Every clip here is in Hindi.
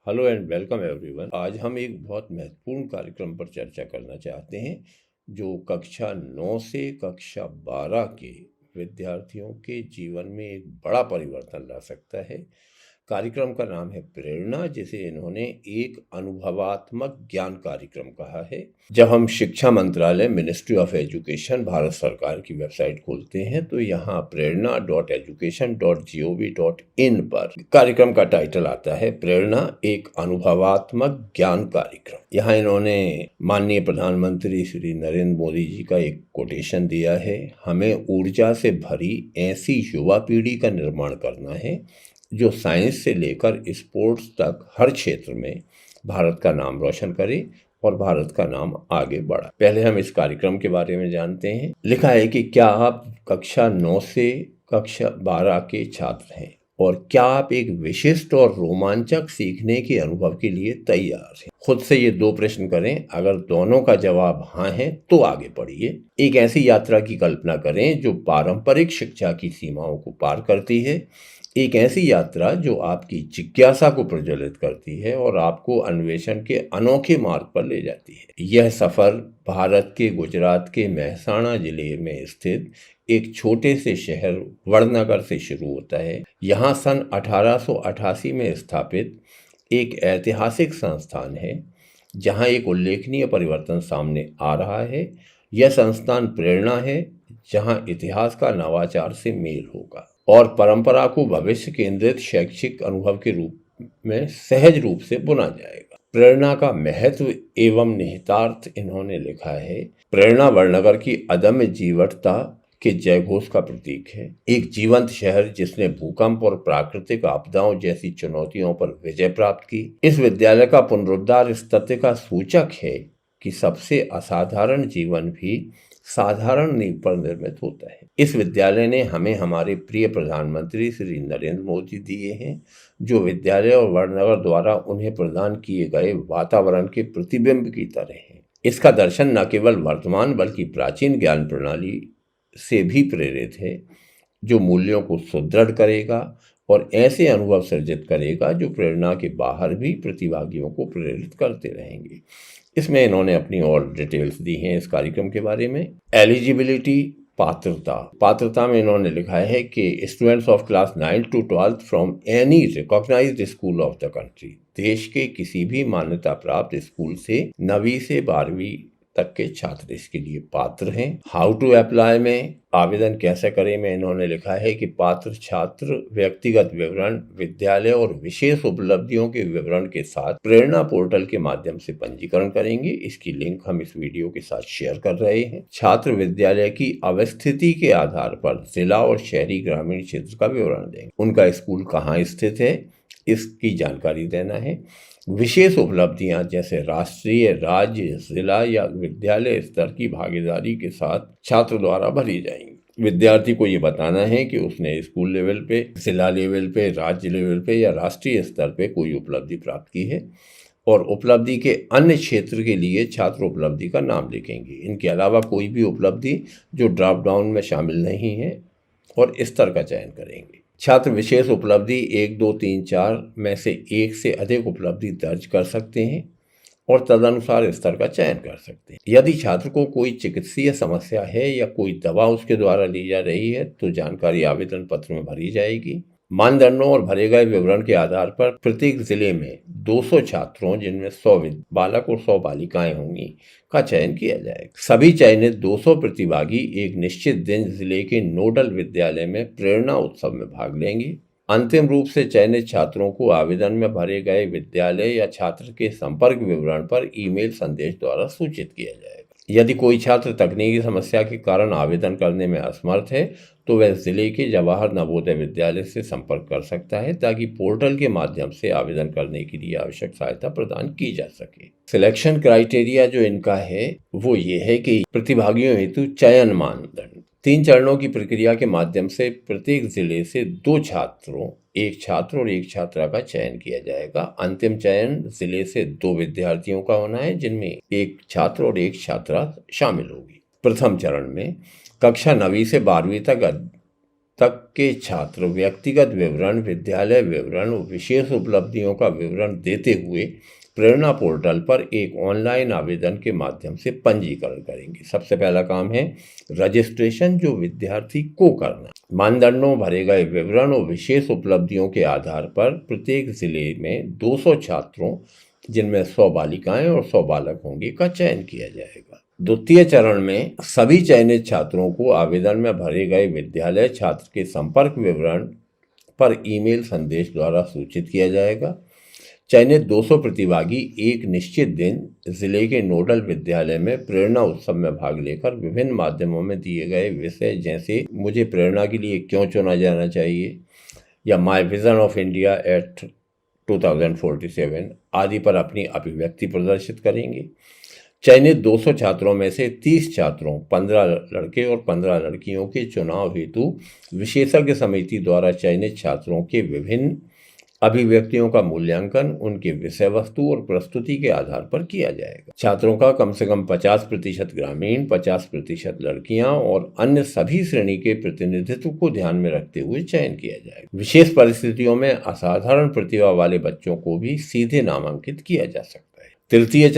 Hello and welcome everyone. आज हम एक बहुत महत्वपूर्ण कार्यक्रम पर चर्चा करना चाहते हैं जो कक्षा 9 से कक्षा 12 के विद्यार्थियों के जीवन में एक बड़ा परिवर्तन ला सकता है। कार्यक्रम का नाम है प्रेरणा, जिसे इन्होंने एक अनुभवात्मक ज्ञान कार्यक्रम कहा है। जब हम शिक्षा मंत्रालय मिनिस्ट्री ऑफ एजुकेशन भारत सरकार की वेबसाइट खोलते हैं तो यहाँ prerna.education.gov.in पर कार्यक्रम का टाइटल आता है प्रेरणा एक अनुभवात्मक ज्ञान कार्यक्रम। यहाँ इन्होंने माननीय प्रधानमंत्री श्री नरेंद्र मोदी जी का एक कोटेशन दिया है, हमें ऊर्जा से भरी ऐसी युवा पीढ़ी का निर्माण करना है जो साइंस से लेकर स्पोर्ट्स तक हर क्षेत्र में भारत का नाम रोशन करे और भारत का नाम आगे बढ़ा। पहले हम इस कार्यक्रम के बारे में जानते हैं। लिखा है कि क्या आप कक्षा 9 से कक्षा 12 के छात्र हैं और क्या आप एक विशिष्ट और रोमांचक सीखने के अनुभव के लिए तैयार हैं? खुद से ये 2 प्रश्न करें। अगर दोनों का जवाब हाँ है तो आगे बढ़िए। एक ऐसी यात्रा की कल्पना करें जो पारंपरिक शिक्षा की सीमाओं को पार करती है, एक ऐसी यात्रा जो आपकी जिज्ञासा को प्रज्वलित करती है और आपको अन्वेषण के अनोखे मार्ग पर ले जाती है। यह सफर भारत के गुजरात के मेहसाणा जिले में स्थित एक छोटे से शहर वडनगर से शुरू होता है। यहाँ सन 1888 में स्थापित एक ऐतिहासिक संस्थान है जहाँ एक उल्लेखनीय परिवर्तन सामने आ रहा है। यह संस्थान प्रेरणा है, जहाँ इतिहास का नवाचार से मेल होगा और परंपरा को भविष्य केंद्रित शैक्षिक अनुभव के रूप में सहज रूप से बुना जाएगा। प्रेरणा का महत्व एवं निहितार्थ इन्होंने लिखा है। प्रेरणा वडनगर की अदम्य जीवटता के जयघोष का प्रतीक है, एक जीवंत शहर जिसने भूकंप और प्राकृतिक आपदाओं जैसी चुनौतियों पर विजय प्राप्त की। इस विद्यालय का पुनरुद्धार इस तथ्य का सूचक है कि सबसे असाधारण जीवन भी साधारण नींव पर निर्मित होता है। इस विद्यालय ने हमें हमारे प्रिय प्रधानमंत्री श्री नरेंद्र मोदी दिए हैं, जो विद्यालय और वडनगर द्वारा उन्हें प्रदान किए गए वातावरण के प्रतिबिंब की तरह है। इसका दर्शन न केवल वर्तमान बल्कि प्राचीन ज्ञान प्रणाली से भी प्रेरित है, जो मूल्यों को सुदृढ़ करेगा और ऐसे अनुभव सृजित करेगा जो प्रेरणा के बाहर भी प्रतिभागियों को प्रेरित करते रहेंगे। इसमें इन्होंने अपनी और डिटेल्स दी हैं इस कार्यक्रम के बारे में। एलिजिबिलिटी, पात्रता में इन्होंने लिखा है कि students of class 9 to 12 from any recognized school of the country, देश के किसी भी मान्यता प्राप्त स्कूल से 9वीं से 12वीं तक के छात्र इसके लिए पात्र हैं। हाउ टू अप्लाई में आवेदन कैसे करें में इन्होंने लिखा है कि पात्र छात्र व्यक्तिगत विवरण, विद्यालय और विशेष उपलब्धियों के विवरण के साथ प्रेरणा पोर्टल के माध्यम से पंजीकरण करेंगे। इसकी लिंक हम इस वीडियो के साथ शेयर कर रहे हैं। छात्र विद्यालय की अवस्थिति के आधार पर जिला और शहरी ग्रामीण क्षेत्र का विवरण देंगे। उनका स्कूल कहाँ स्थित है इसकी जानकारी देना है। विशेष उपलब्धियां जैसे राष्ट्रीय, राज्य, जिला या विद्यालय स्तर की भागीदारी के साथ छात्र द्वारा भरी जाएंगी। विद्यार्थी को ये बताना है कि उसने स्कूल लेवल पे, जिला लेवल पे, राज्य लेवल पे या राष्ट्रीय स्तर पे कोई उपलब्धि प्राप्त की है और उपलब्धि के अन्य क्षेत्र के लिए छात्र उपलब्धि का नाम लिखेंगे। इनके अलावा कोई भी उपलब्धि जो ड्रॉप डाउन में शामिल नहीं है और स्तर का चयन करेंगे। छात्र विशेष उपलब्धि 1, 2, 3, 4 में से एक से अधिक उपलब्धि दर्ज कर सकते हैं और तदनुसार स्तर का चयन कर सकते हैं। यदि छात्र को कोई चिकित्सीय समस्या है या कोई दवा उसके द्वारा ली जा रही है तो जानकारी आवेदन पत्र में भरी जाएगी। मानदंडों और भरे गए विवरण के आधार पर प्रत्येक जिले में 200 छात्रों, जिनमें 100 बालक और 100 बालिकाएं होंगी, का चयन किया जाएगा। सभी चयनित 200 प्रतिभागी एक निश्चित दिन जिले के नोडल विद्यालय में प्रेरणा उत्सव में भाग लेंगे। अंतिम रूप से चयनित छात्रों को आवेदन में भरे गए विद्यालय या छात्र के संपर्क विवरण पर ईमेल संदेश द्वारा सूचित किया जाएगा। यदि कोई छात्र तकनीकी समस्या के कारण आवेदन करने में असमर्थ है तो वह जिले के जवाहर नवोदय विद्यालय से संपर्क कर सकता है ताकि पोर्टल के माध्यम से आवेदन करने के लिए आवश्यक सहायता प्रदान की जा सके। सिलेक्शन क्राइटेरिया जो इनका है वो ये है कि प्रतिभागियों हेतु चयन मानदंड 3 चरणों की प्रक्रिया के माध्यम से प्रत्येक जिले से 2 छात्रों, एक छात्र और एक छात्रा का चयन किया जाएगा। अंतिम चयन जिले से 2 विद्यार्थियों का होना है, जिनमें एक छात्र और एक छात्रा शामिल होगी। प्रथम चरण में कक्षा 9वीं से 12वीं तक तक के छात्र व्यक्तिगत विवरण, विद्यालय विवरण और विशेष उपलब्धियों का विवरण देते हुए प्रेरणा पोर्टल पर एक ऑनलाइन आवेदन के माध्यम से पंजीकरण करेंगे। सबसे पहला काम है रजिस्ट्रेशन, जो विद्यार्थी को करना। मानदंडों, भरे गए विवरण और विशेष उपलब्धियों के आधार पर प्रत्येक जिले में 200 छात्रों, जिनमें 100 बालिकाएं और 100 बालक होंगे, का चयन किया जाएगा। द्वितीय चरण में सभी चयनित छात्रों को आवेदन में भरे गए विद्यालय छात्र के संपर्क विवरण पर ईमेल संदेश द्वारा सूचित किया जाएगा। चयनित 200 प्रतिभागी एक निश्चित दिन जिले के नोडल विद्यालय में प्रेरणा उत्सव में भाग लेकर विभिन्न माध्यमों में दिए गए विषय, जैसे मुझे प्रेरणा के लिए क्यों चुना जाना चाहिए या my vision of India at 2047 आदि पर अपनी अभिव्यक्ति प्रदर्शित करेंगे। चयनित 200 छात्रों में से 30 छात्रों, 15 लड़के और 15 लड़कियों के चुनाव हेतु विशेषज्ञ समिति द्वारा चयनित छात्रों के विभिन्न अभिव्यक्तियों का मूल्यांकन उनके विषय वस्तु और प्रस्तुति के आधार पर किया जाएगा। छात्रों का कम से कम 50% ग्रामीण, 50% लड़कियां और अन्य सभी श्रेणी के प्रतिनिधित्व को ध्यान में रखते हुए चयन किया जाएगा। विशेष परिस्थितियों में असाधारण प्रतिभा वाले बच्चों को भी सीधे नामांकित किया जा सकता है। द्वितीय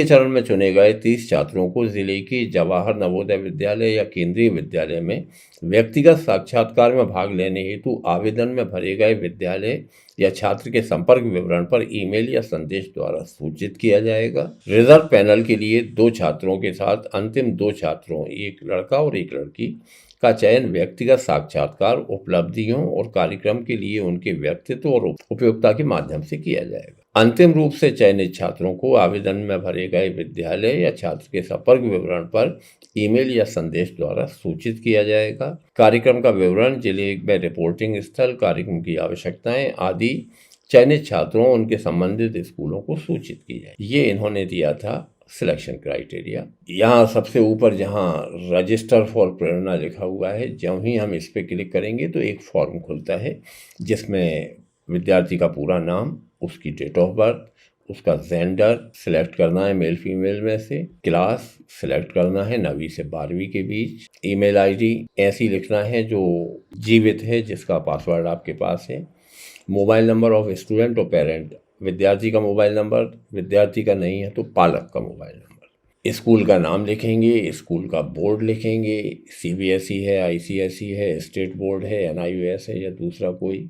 चरण में चुने गए 30 छात्रों को जिले के जवाहर नवोदय विद्यालय या केंद्रीय विद्यालय में व्यक्तिगत साक्षात्कार में भाग लेने हेतु आवेदन में भरे गए विद्यालय या छात्र के संपर्क विवरण पर ईमेल या संदेश द्वारा सूचित किया जाएगा। रिजर्व पैनल के लिए 2 छात्रों के साथ अंतिम 2 छात्रों, एक लड़का और एक लड़की, का चयन व्यक्तिगत साक्षात्कार, उपलब्धियों और कार्यक्रम के लिए उनके व्यक्तित्व और उपयोगिता के माध्यम से किया जाएगा। अंतिम रूप से चयनित छात्रों को आवेदन में भरे गए विद्यालय या छात्र के संपर्क विवरण पर ईमेल या संदेश द्वारा सूचित किया जाएगा। कार्यक्रम का विवरण, जिले में रिपोर्टिंग स्थल, कार्यक्रम की आवश्यकताएं आदि चयनित छात्रों उनके संबंधित स्कूलों को सूचित की जाए। ये इन्होंने दिया था सिलेक्शन क्राइटेरिया। यहाँ सबसे ऊपर जहाँ रजिस्टर फॉर प्रेरणा लिखा हुआ है, जब ही हम इस पर क्लिक करेंगे तो एक फॉर्म खुलता है जिसमें विद्यार्थी का पूरा नाम, उसकी डेट ऑफ बर्थ, उसका जेंडर सिलेक्ट करना है मेल फीमेल में से, क्लास सिलेक्ट करना है 9वीं से 12वीं के बीच, ईमेल आईडी ऐसी लिखना है जो जीवित है, जिसका पासवर्ड आपके पास है, मोबाइल नंबर ऑफ स्टूडेंट और पेरेंट, विद्यार्थी का मोबाइल नंबर, विद्यार्थी का नहीं है तो पालक का मोबाइल नंबर, स्कूल का नाम लिखेंगे, स्कूल का बोर्ड लिखेंगे, CBSE है, ICSE है, स्टेट बोर्ड है, NIOS है या दूसरा कोई,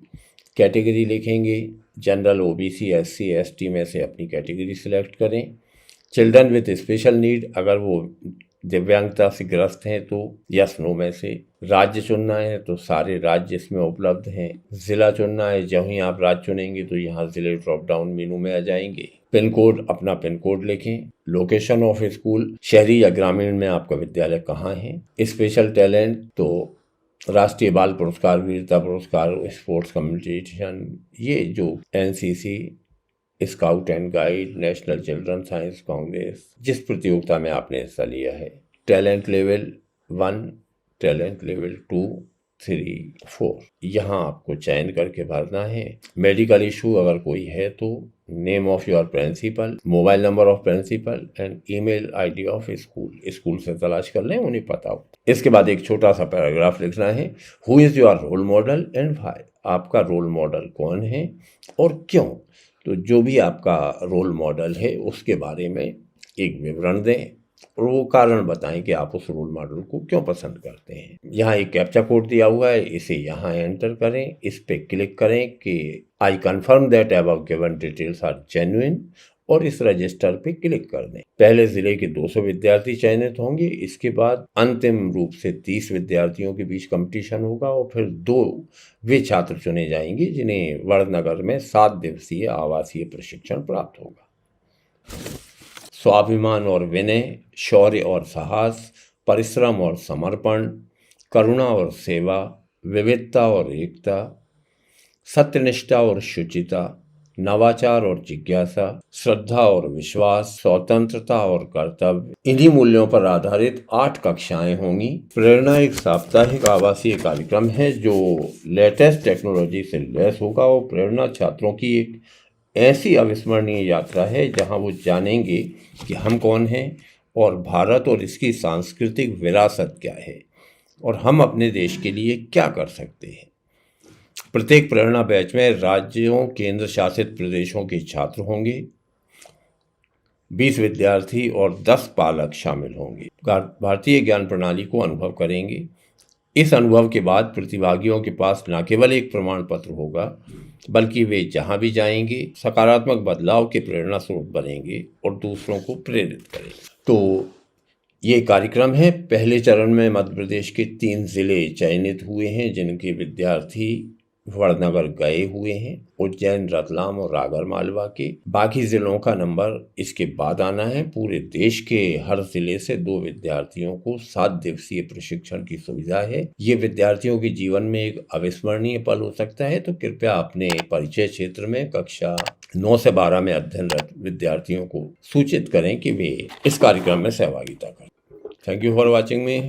कैटेगरी लिखेंगे, जनरल, OBC, SC, ST में से अपनी कैटेगरी सिलेक्ट करें। चिल्ड्रन विद स्पेशल नीड, अगर वो दिव्यांगता से ग्रस्त हैं तो यस नो में से, राज्य चुनना है तो सारे राज्य इसमें उपलब्ध हैं, ज़िला चुनना है, जब ही आप राज्य चुनेंगे तो यहाँ ज़िले ड्रॉप डाउन मेनू में आ जाएंगे। पिन कोड, अपना पिन कोड लिखें। लोकेशन ऑफ स्कूल, शहरी या ग्रामीण में आपका विद्यालय कहाँ है। स्पेशल टैलेंट तो राष्ट्रीय बाल पुरस्कार, वीरता पुरस्कार, स्पोर्ट्स कॉम्पिटिशन, ये जो NCC, scout and guide, national children science Congress, जिस प्रतियोगिता में आपने हिस्सा लिया है। टैलेंट लेवल 1, टैलेंट लेवल 2, 3, 4 यहाँ आपको चयन करके भरना है। मेडिकल इशू अगर कोई है तो name of your principal, mobile number of principal and email ID of school से तलाश कर लें, उन्हें पता हो। इसके बाद एक छोटा सा पैराग्राफ लिखना है। Who is your role model and why, आपका रोल मॉडल कौन है और क्यों। तो जो भी आपका रोल मॉडल है उसके बारे में एक विवरण दें और वो कारण बताएं कि आप उस रोल मॉडल को क्यों पसंद करते हैं। यहाँ एक कैप्चा कोड दिया हुआ है, इसे यहाँ एंटर करें, इस पे क्लिक करें कि I confirm that above given details are genuine और इस रजिस्टर पे क्लिक कर दें। पहले जिले के 200 विद्यार्थी चयनित होंगे, इसके बाद अंतिम रूप से 30 विद्यार्थियों के बीच कंपटीशन होगा और फिर 2 वे छात्र चुने जाएंगे जिन्हें वड़नगर में 7 दिवसीय आवासीय प्रशिक्षण प्राप्त होगा। स्वाभिमान और विनय, शौर्य और साहस, परिश्रम और समर्पण, करुणा और सेवा, विविधता और एकता, सत्यनिष्ठा और शुचिता, नवाचार और जिज्ञासा, श्रद्धा और विश्वास, स्वतंत्रता और कर्तव्य, इन्हीं मूल्यों पर आधारित 8 कक्षाएं होंगी। प्रेरणा एक साप्ताहिक आवासीय कार्यक्रम है जो लेटेस्ट टेक्नोलॉजी से लैस होगा और प्रेरणा छात्रों की एक ऐसी अविस्मरणीय यात्रा है जहां वो जानेंगे कि हम कौन हैं और भारत और इसकी सांस्कृतिक विरासत क्या है और हम अपने देश के लिए क्या कर सकते हैं। प्रत्येक प्रेरणा बैच में राज्यों, केंद्र शासित प्रदेशों के छात्र होंगे, 20 विद्यार्थी और 10 पालक शामिल होंगे। भारतीय ज्ञान प्रणाली को अनुभव करेंगे। इस अनुभव के बाद प्रतिभागियों के पास न केवल एक प्रमाण पत्र होगा, बल्कि वे जहां भी जाएंगे सकारात्मक बदलाव के प्रेरणा स्रोत बनेंगे और दूसरों को प्रेरित करेंगे। तो ये कार्यक्रम है। पहले चरण में मध्य प्रदेश के 3 जिले चयनित हुए हैं, जिनके विद्यार्थी वड़नगर गए हुए हैं, उज्जैन, रतलाम और आगर मालवा के। बाकी जिलों का नंबर इसके बाद आना है। पूरे देश के हर जिले से 2 विद्यार्थियों को 7 दिवसीय प्रशिक्षण की सुविधा है। ये विद्यार्थियों के जीवन में एक अविस्मरणीय पल हो सकता है। तो कृपया अपने परिचय क्षेत्र में कक्षा 9 से 12 में अध्ययनरत विद्यार्थियों को सूचित करें कि वे इस कार्यक्रम में सहभागिता करें। Thank you for watching me.